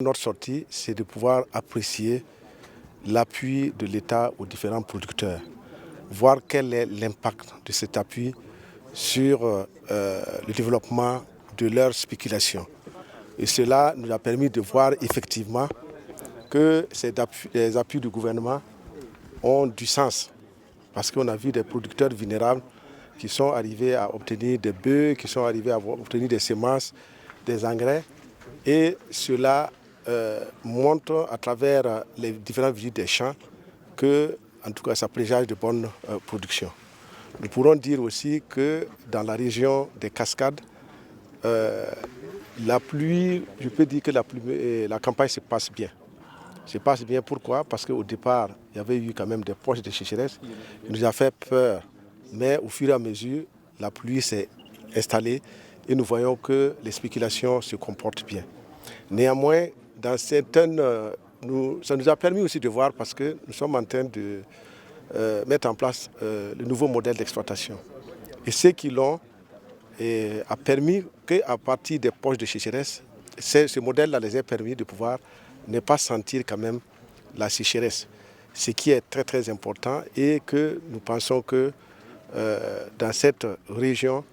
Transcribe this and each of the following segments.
Notre sortie, c'est de pouvoir apprécier l'appui de l'État aux différents producteurs, voir quel est l'impact de cet appui sur le développement de leur spéculation. Et cela nous a permis de voir effectivement que les appuis du gouvernement ont du sens. Parce qu'on a vu des producteurs vulnérables qui sont arrivés à obtenir des bœufs, qui sont arrivés à obtenir des semences, des engrais. Et cela montre à travers les différentes visites des champs que, en tout cas, ça présage de bonnes productions. Nous pourrons dire aussi que dans la région des Cascades, la pluie, je peux dire que la campagne se passe bien. Se passe bien, pourquoi? Parce qu'au départ, il y avait eu quand même des poches de sécheresse. Il nous a fait peur. Mais au fur et à mesure, la pluie s'est installée et nous voyons que les spéculations se comportent bien. Néanmoins, dans certaines, ça nous a permis aussi de voir parce que nous sommes en train de mettre en place le nouveau modèle d'exploitation. Et ceux qui l'ont a permis qu'à partir des poches de sécheresse, ce modèle-là les a permis de pouvoir ne pas sentir quand même la sécheresse. Ce qui est très très important et que nous pensons que dans cette région,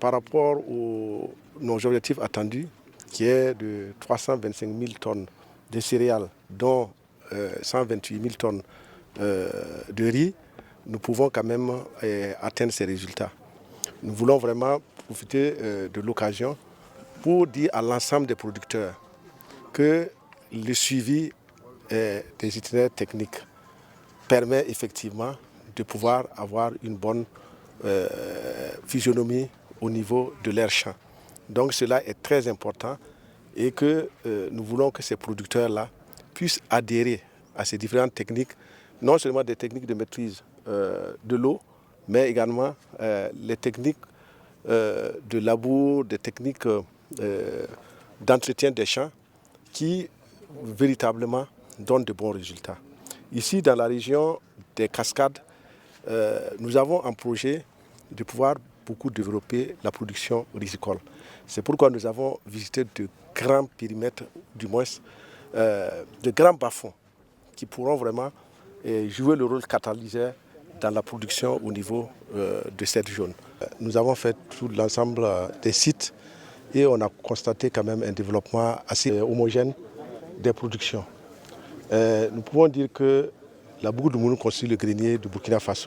par rapport aux nos objectifs attendus, qui est de 325 000 tonnes de céréales, dont 128 000 tonnes de riz, nous pouvons quand même atteindre ces résultats. Nous voulons vraiment profiter de l'occasion pour dire à l'ensemble des producteurs que le suivi des itinéraires techniques permet effectivement de pouvoir avoir une bonne physionomie au niveau de leurs champs. Donc cela est très important et que nous voulons que ces producteurs-là puissent adhérer à ces différentes techniques, non seulement des techniques de maîtrise de l'eau, mais également les techniques de labour, des techniques d'entretien des champs qui véritablement donnent de bons résultats. Ici, dans la région des Cascades, nous avons un projet de pouvoir beaucoup développer la production risicole. C'est pourquoi nous avons visité de grands périmètres, du moins de grands bas-fonds qui pourront vraiment jouer le rôle catalyseur dans la production au niveau de cette zone. Nous avons fait tout l'ensemble des sites et on a constaté quand même un développement assez homogène des productions. Nous pouvons dire que la Bourg de Mouloum constitue le grenier du Burkina Faso.